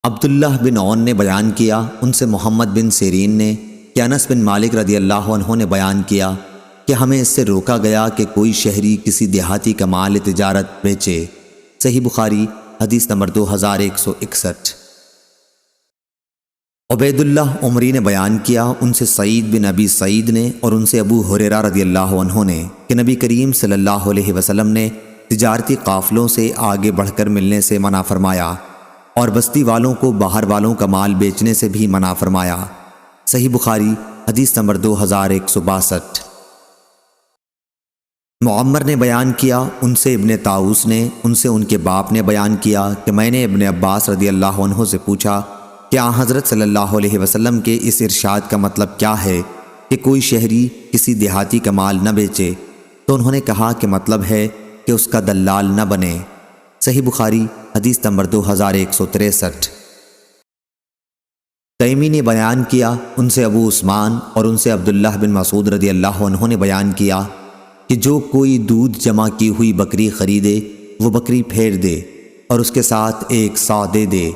عبداللہ بن عون نے بیان کیا، ان سے محمد بن سیرین نے کہ انس بن مالک رضی اللہ عنہ نے بیان کیا کہ ہمیں اس سے روکا گیا کہ کوئی شہری کسی دیہاتی کا مال تجارت بیچے۔ صحیح بخاری حدیث نمبر 2161۔ عبید اللہ عمری نے بیان کیا، ان سے سعید بن ابی سعید نے اور ان سے ابو ہریرہ رضی اللہ عنہ نے کہ نبی کریم صلی اللہ علیہ وسلم نے تجارتی قافلوں سے آگے بڑھ کر ملنے سے منع فرمایا اور بستی والوں کو باہر والوں کا مال بیچنے سے بھی منع فرمایا۔ صحیح بخاری حدیث نمبر 2162۔ معمر نے بیان کیا، ان سے ابن طاؤس نے ان سے ان کے باپ نے بیان کیا کہ میں نے ابن عباس رضی اللہ عنہ سے پوچھا کہ آن حضرت صلی اللہ علیہ وسلم کے اس ارشاد کا مطلب کیا ہے کہ کوئی شہری کسی دیہاتی کا مال نہ بیچے؟ تو انہوں نے کہا کہ مطلب ہے کہ اس کا دلال نہ بنے۔ صحیح بخاری حدیث نمبر 2163۔ تیمی نے بیان کیا، ان سے ابو عثمان اور ان سے عبداللہ بن مسعود رضی اللہ عنہ نے بیان کیا کہ جو کوئی دودھ جمع کی ہوئی بکری خریدے وہ بکری پھیر دے اور اس کے ساتھ ایک سا دے دے،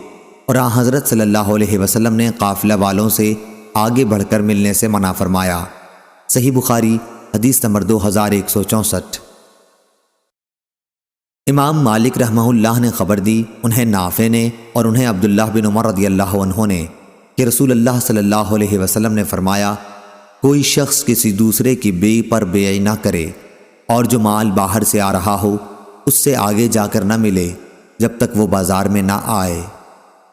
اور آن حضرت صلی اللہ علیہ وسلم نے قافلہ والوں سے آگے بڑھ کر ملنے سے منع فرمایا۔ صحیح بخاری حدیث نمبر 2164۔ امام مالک رحمہ اللہ نے خبر دی، انہیں نافع نے اور انہیں عبداللہ بن عمر رضی اللہ عنہ نے کہ رسول اللہ صلی اللہ علیہ وسلم نے فرمایا، کوئی شخص کسی دوسرے کی بیع پر بیع نہ کرے، اور جو مال باہر سے آ رہا ہو اس سے آگے جا کر نہ ملے جب تک وہ بازار میں نہ آئے۔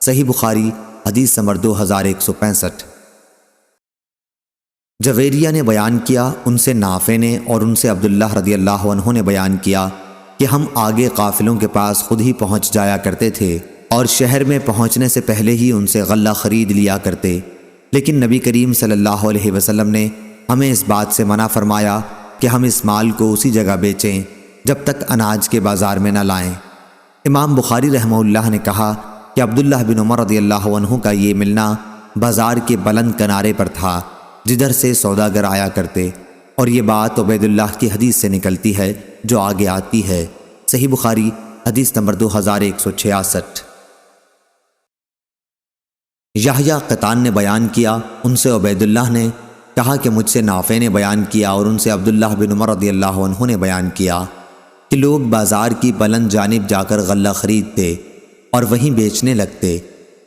صحیح بخاری حدیث نمبر 2165۔ جویریہ نے بیان کیا، ان سے نافع نے اور ان سے عبداللہ رضی اللہ عنہ نے بیان کیا کہ ہم آگے قافلوں کے پاس خود ہی پہنچ جایا کرتے تھے اور شہر میں پہنچنے سے پہلے ہی ان سے غلہ خرید لیا کرتے، لیکن نبی کریم صلی اللہ علیہ وسلم نے ہمیں اس بات سے منع فرمایا کہ ہم اس مال کو اسی جگہ بیچیں جب تک اناج کے بازار میں نہ لائیں۔ امام بخاری رحمہ اللہ نے کہا کہ عبداللہ بن عمر رضی اللہ عنہ کا یہ ملنا بازار کے بلند کنارے پر تھا جدھر سے سوداگر آیا کرتے، اور یہ بات عبید اللہ کی حدیث سے نکلتی ہے جو آگے آتی ہے۔ صحیح بخاری حدیث نمبر 2166۔ یحییٰ قطان نے بیان کیا، ان سے عبید اللہ نے کہا کہ مجھ سے نافع نے بیان کیا اور ان سے عبداللہ بن عمر رضی اللہ عنہ نے بیان کیا کہ لوگ بازار کی بلند جانب جا کر غلہ خریدتے اور وہیں بیچنے لگتے،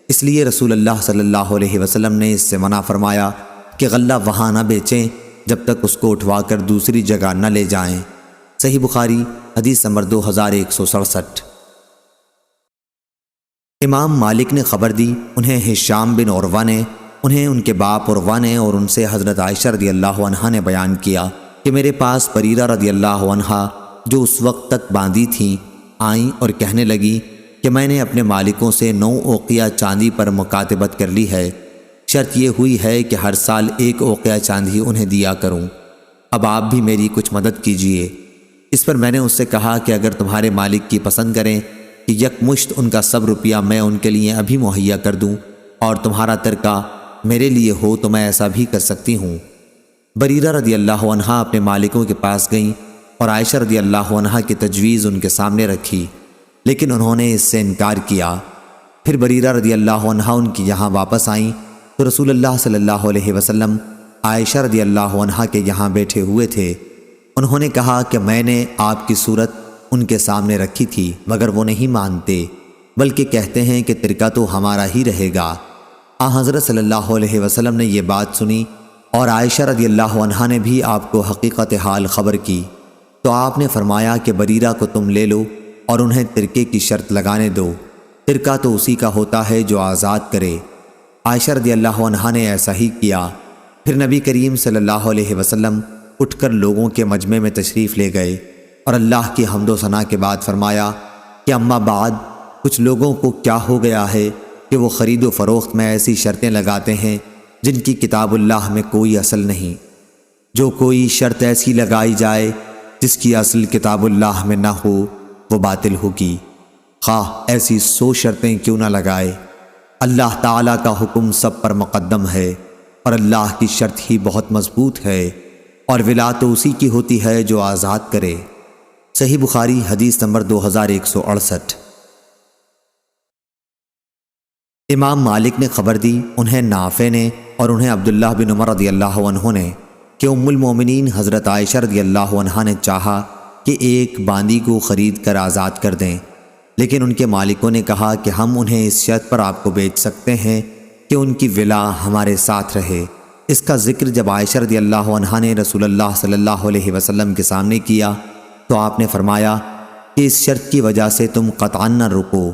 اس لیے رسول اللہ صلی اللہ علیہ وسلم نے اس سے منع فرمایا کہ غلہ وہاں نہ بیچیں جب تک اس کو اٹھوا کر دوسری جگہ نہ لے جائیں۔ صحیح بخاری حدیث نمبر 2167۔ امام مالک نے خبر دی، انہیں ہشام بن عروہ نے انہیں ان کے باپ عروہ نے اور ان سے حضرت عائشہ رضی اللہ عنہا نے بیان کیا کہ میرے پاس بریرہ رضی اللہ عنہا جو اس وقت تک باندھی تھیں آئیں اور کہنے لگی کہ میں نے اپنے مالکوں سے 9 اوقیہ چاندی پر مکاتبت کر لی ہے، شرط یہ ہوئی ہے کہ ہر سال 1 اوقیہ چاندی انہیں دیا کروں، اب آپ بھی میری کچھ مدد کیجئے۔ اس پر میں نے اس سے کہا کہ اگر تمہارے مالک کی پسند کریں کہ یک مشت ان کا سب روپیہ میں ان کے لیے ابھی مہیا کر دوں اور تمہارا ترکہ میرے لیے ہو تو میں ایسا بھی کر سکتی ہوں۔ بریرہ رضی اللہ عنہا اپنے مالکوں کے پاس گئیں اور عائشہ رضی اللہ عنہا کی تجویز ان کے سامنے رکھی، لیکن انہوں نے اس سے انکار کیا۔ پھر بریرہ رضی اللہ عنہا ان کی یہاں واپس آئیں تو رسول اللہ صلی اللہ علیہ وسلم عائشہ رضی اللہ عنہا کے یہاں بیٹھے ہوئے تھے۔ انہوں نے کہا کہ میں نے آپ کی صورت ان کے سامنے رکھی تھی مگر وہ نہیں مانتے، بلکہ کہتے ہیں کہ ترکہ تو ہمارا ہی رہے گا۔ حضرت صلی اللہ علیہ وسلم نے یہ بات سنی اور عائشہ رضی اللہ عنہا نے بھی آپ کو حقیقت حال خبر کی، تو آپ نے فرمایا کہ بریرہ کو تم لے لو اور انہیں ترکے کی شرط لگانے دو، ترکہ تو اسی کا ہوتا ہے جو آزاد کرے۔ عائشہ رضی اللہ عنہا نے ایسا ہی کیا۔ پھر نبی کریم صلی اللہ علیہ وسلم اٹھ کر لوگوں کے مجمع میں تشریف لے گئے اور اللہ کی حمد و ثنا کے بعد فرمایا کہ اما بعد کچھ لوگوں کو کیا ہو گیا ہے کہ وہ خرید و فروخت میں ایسی شرطیں لگاتے ہیں جن کی کتاب اللہ میں کوئی اصل نہیں۔ جو کوئی شرط ایسی لگائی جائے جس کی اصل کتاب اللہ میں نہ ہو وہ باطل ہوگی، خواہ ایسی 100 شرطیں کیوں نہ لگائے۔ اللہ تعالیٰ کا حکم سب پر مقدم ہے اور اللہ کی شرط ہی بہت مضبوط ہے، اور ولا تو اسی کی ہوتی ہے جو آزاد کرے۔ صحیح بخاری حدیث نمبر 2168۔ امام مالک نے خبر دی انہیں نافع نے اور انہیں عبداللہ بن عمر رضی اللہ عنہ نے کہ ام المومنین حضرت عائشہ رضی اللہ عنہا نے چاہا کہ ایک باندی کو خرید کر آزاد کر دیں، لیکن ان کے مالکوں نے کہا کہ ہم انہیں اس شرط پر آپ کو بیچ سکتے ہیں کہ ان کی ولا ہمارے ساتھ رہے۔ اس کا ذکر جب عائشہ رضی اللہ عنہا نے رسول اللہ صلی اللہ علیہ وسلم کے سامنے کیا تو آپ نے فرمایا کہ اس شرط کی وجہ سے تم قطعاً نہ رکو،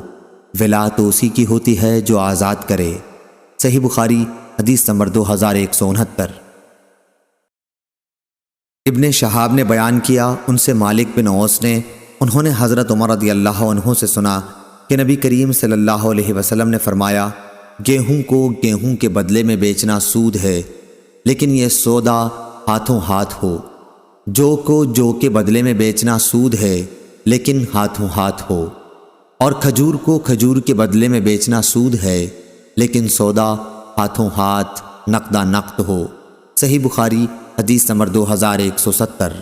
ولا تو اسی کی ہوتی ہے جو آزاد کرے۔ صحیح بخاری حدیث نمبر 2169۔ ابن شہاب نے بیان کیا ان سے مالک بن اوس نے، انہوں نے حضرت عمر رضی اللہ عنہ سے سنا کہ نبی کریم صلی اللہ علیہ وسلم نے فرمایا گیہوں کو گیہوں کے بدلے میں بیچنا سود ہے، لیکن یہ سودا ہاتھوں ہاتھ ہو۔ جو کو جو کے بدلے میں بیچنا سود ہے لیکن ہاتھوں ہاتھ ہو، اور کھجور کو کھجور کے بدلے میں بیچنا سود ہے لیکن سودا ہاتھوں ہاتھ نقدہ نقد ہو۔ صحیح بخاری حدیث نمبر 2170۔